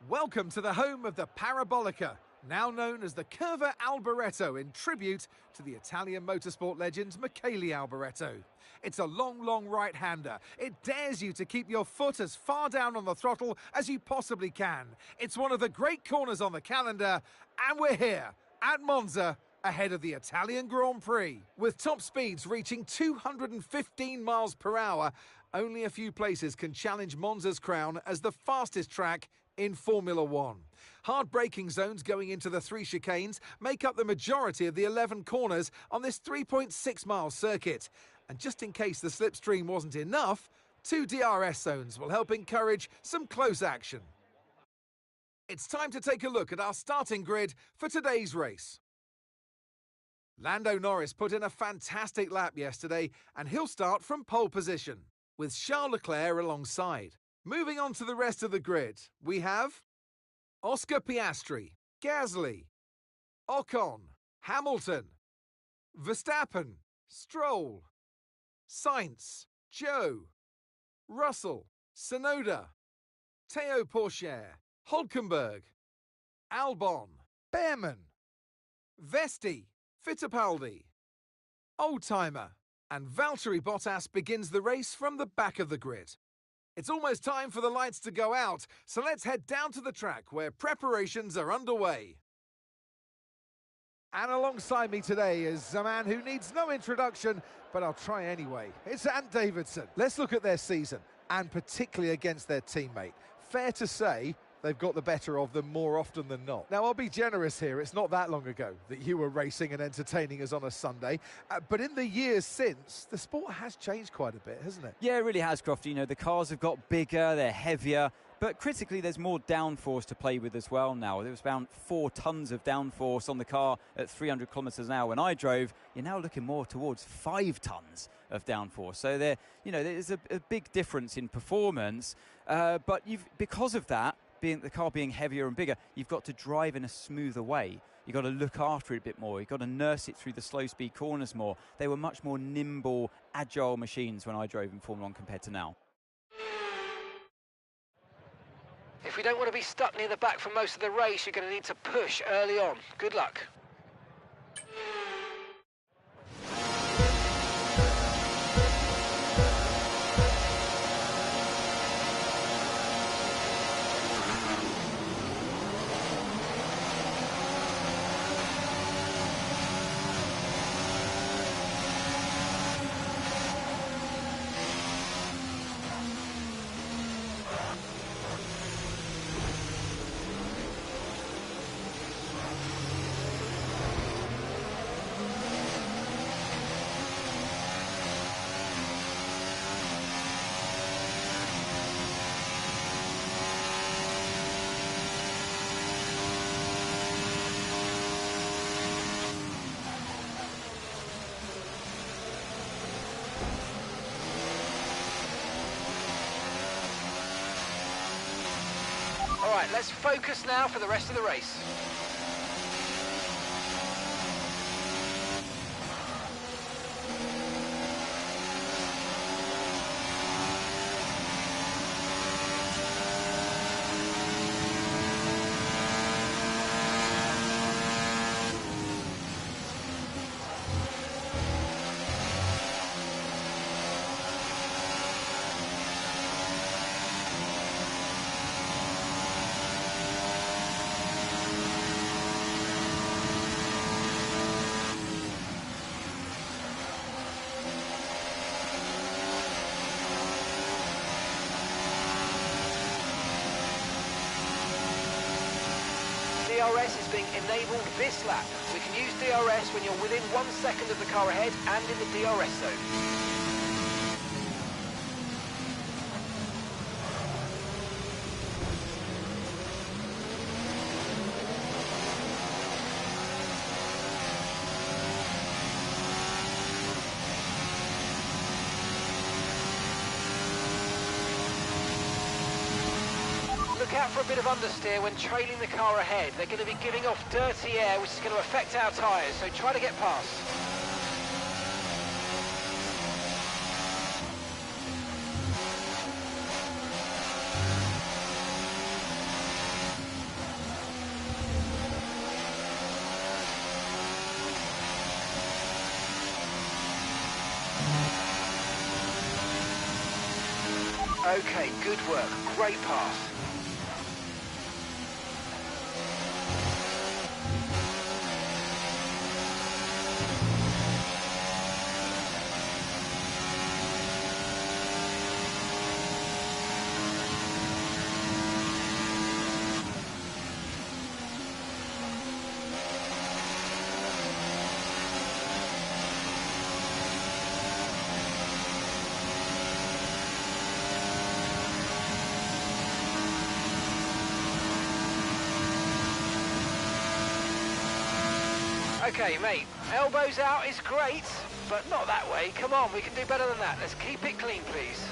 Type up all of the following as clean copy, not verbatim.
Welcome to the home of the Parabolica, now known as the Curva Alboreto in tribute to the Italian motorsport legend Michele Alboreto. It's a long right-hander. It dares you to keep your foot as far down on the throttle as you possibly can. It's one of the great corners on the calendar, and we're here at Monza, ahead of the Italian Grand Prix. With top speeds reaching 215 miles per hour, only a few places can challenge Monza's crown as the fastest track in Formula One. Hard braking zones going into the 3 chicanes make up the majority of the 11 corners on this 3.6-mile circuit. And just in case the slipstream wasn't enough, 2 DRS zones will help encourage some close action. It's time to take a look at our starting grid for today's race. Lando Norris put in a fantastic lap yesterday, and he'll start from pole position, with Charles Leclerc alongside. Moving on to the rest of the grid, we have Oscar Piastri, Gasly, Ocon, Hamilton, Verstappen, Stroll, Sainz, Zhou, Russell, Tsunoda, Théo Pourchaire, Hülkenberg, Albon, Behrman, Vesti, Fittipaldi, Oldtimer, and Valtteri Bottas begins the race from the back of the grid. It's almost time for the lights to go out, so let's head down to the track where preparations are underway. And alongside me today is a man who needs no introduction, but I'll try anyway. It's Ant Davidson. Let's look at their season, and particularly against their teammate. Fair to say, they've got the better of them more often than not. Now, I'll be generous here. It's not that long ago that you were racing and entertaining us on a Sunday. But in the years since, the sport has changed quite a bit, hasn't it? Yeah, it really has, Crofty. You know, the cars have got bigger, they're heavier. But critically, there's more downforce to play with as well now. There was about 4 tons of downforce on the car at 300 kilometres an hour when I drove. You're now looking more towards 5 tons of downforce. So there's a big difference in performance. But because of that, the car being heavier and bigger, you've got to drive in a smoother way. You've got to look after it a bit more. You've got to nurse it through the slow-speed corners more. They were much more nimble, agile machines when I drove in Formula 1 compared to now. If we don't want to be stuck near the back for most of the race, you're going to need to push early on. Good luck. All right, let's focus now for the rest of the race. DRS is being enabled this lap. We can use DRS when you're within 1 second of the car ahead and in the DRS zone. Look out for a bit of understeer when trailing the car ahead. They're going to be giving off dirty air, which is going to affect our tyres, so try to get past. Okay, good work. Great pass. Okay, mate, elbows out is great, but not that way. Come on, we can do better than that. Let's keep it clean, please.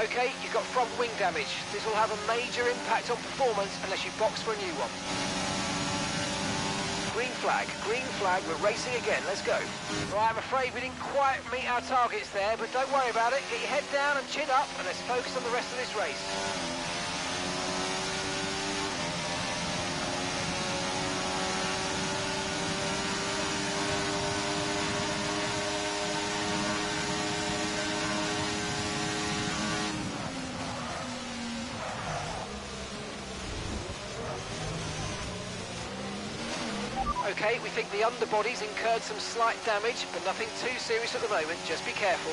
Okay, you've got front wing damage. This will have a major impact on performance unless you box for a new one. Green flag, we're racing again, let's go. Right, I'm afraid we didn't quite meet our targets there, but don't worry about it. Get your head down and chin up, and let's focus on the rest of this race. Okay, we think the underbody's incurred some slight damage, but nothing too serious at the moment. Just be careful.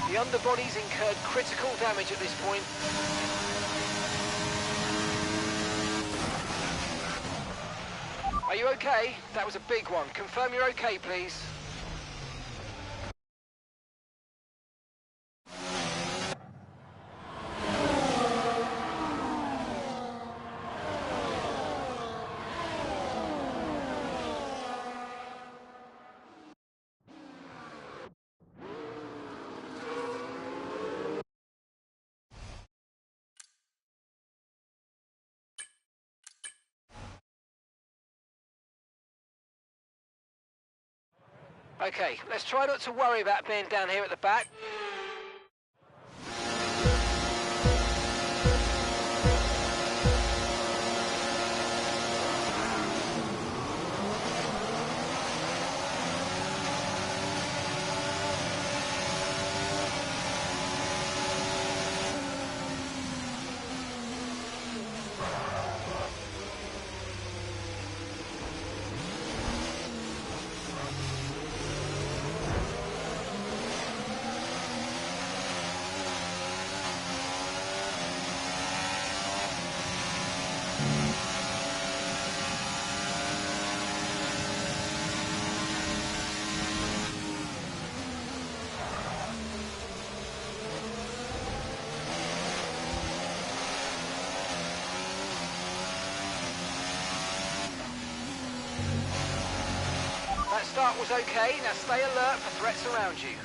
The underbody's incurred critical damage at this point. Are you okay? That was a big one. Confirm you're okay, please. Okay, let's try not to worry about being down here at the back. That start was okay, now stay alert for threats around you.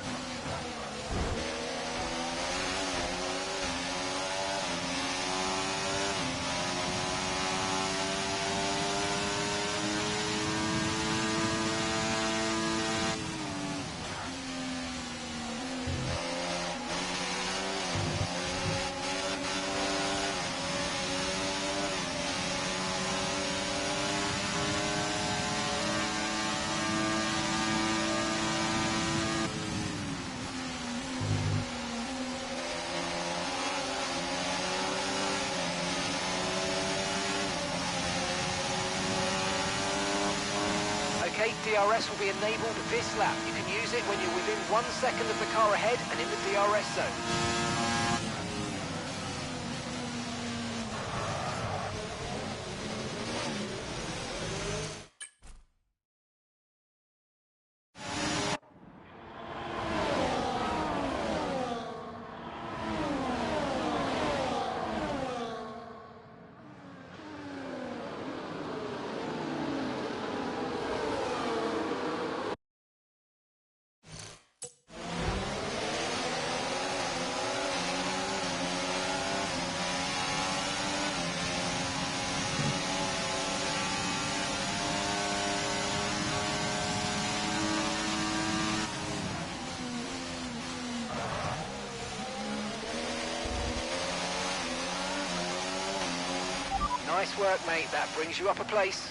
Okay, DRS will be enabled this lap. You can use it when you're within 1 second of the car ahead and in the DRS zone. Nice work, mate. That brings you up a place.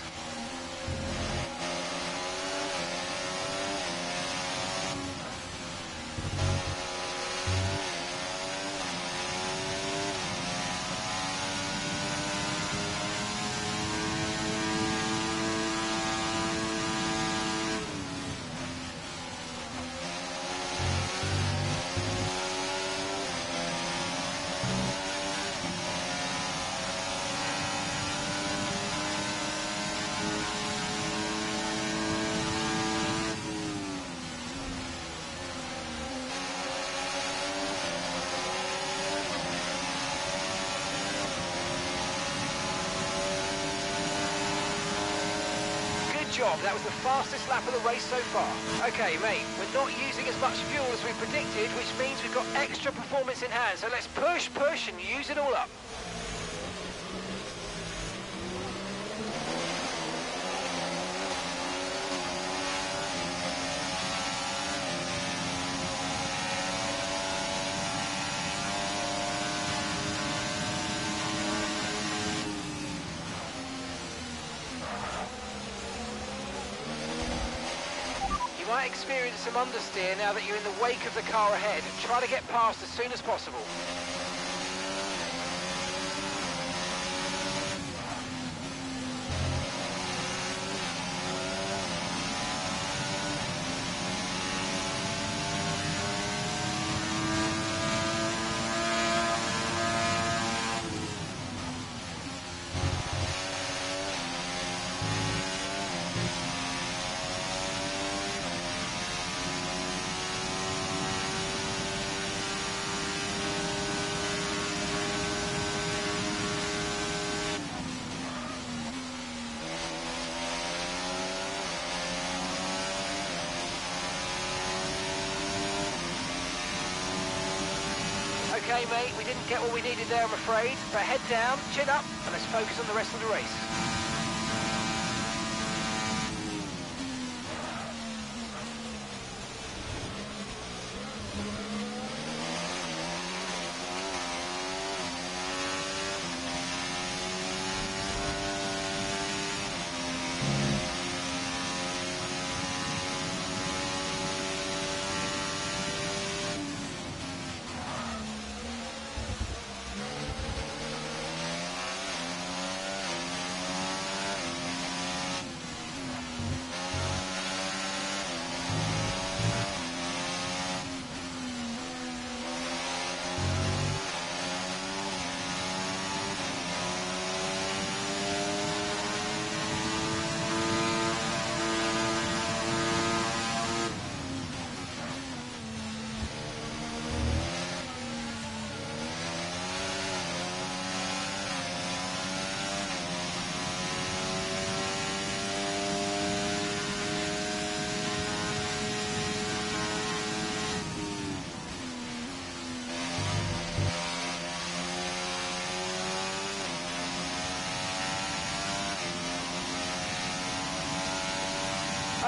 Job. That was the fastest lap of the race so far. Okay, mate, we're not using as much fuel as we predicted, which means we've got extra performance in hand. So let's push, and use it all up. You might experience some understeer now that you're in the wake of the car ahead. Try to get past as soon as possible. Okay, mate, we didn't get what we needed there, I'm afraid. But head down, chin up, and let's focus on the rest of the race.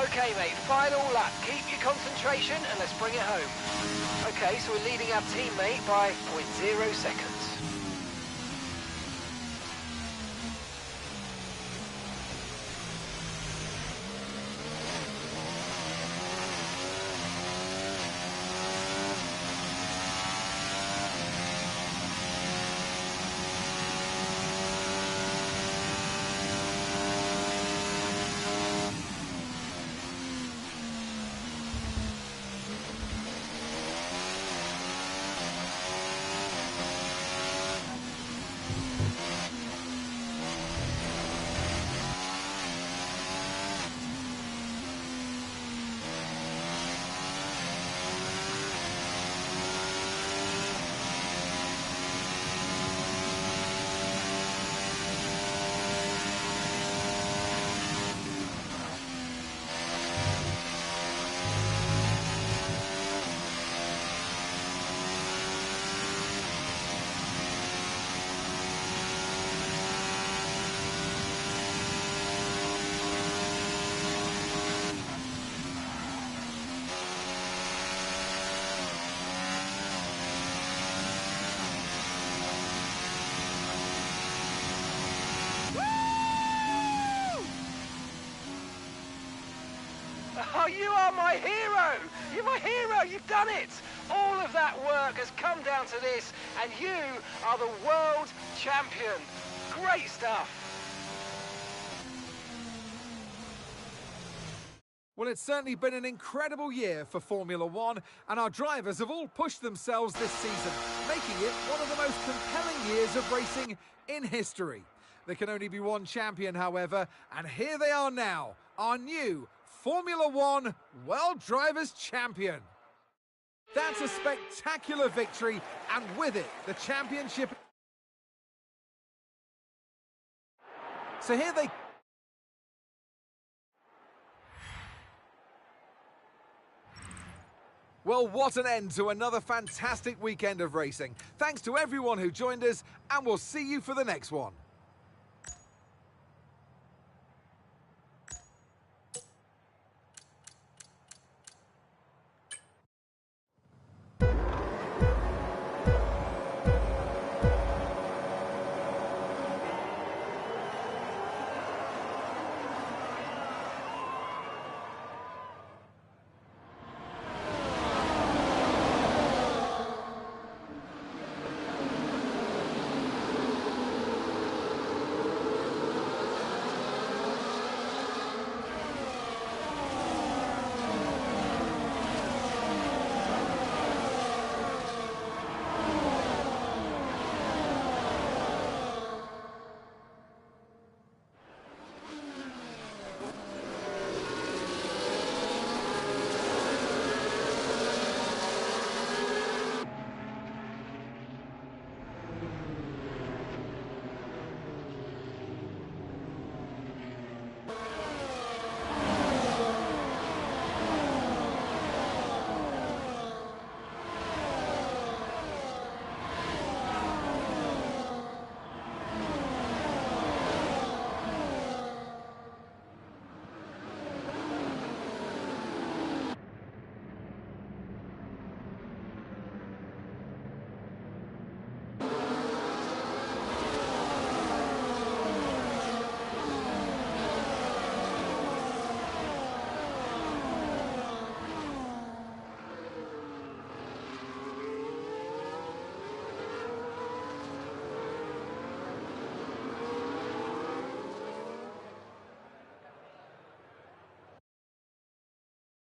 Okay, mate, final lap. Keep your concentration and let's bring it home. Okay, so we're leading our teammate by 0.0 seconds. Oh, you are my hero! You're my hero! You've done it! All of that work has come down to this, and you are the world champion. Great stuff! Well, it's certainly been an incredible year for Formula One, and our drivers have all pushed themselves this season, making it one of the most compelling years of racing in history. There can only be one champion, however, and here they are now, our new Formula One World Drivers' Champion. That's a spectacular victory, and with it, the championship. So here they... Well, what an end to another fantastic weekend of racing. Thanks to everyone who joined us, and we'll see you for the next one.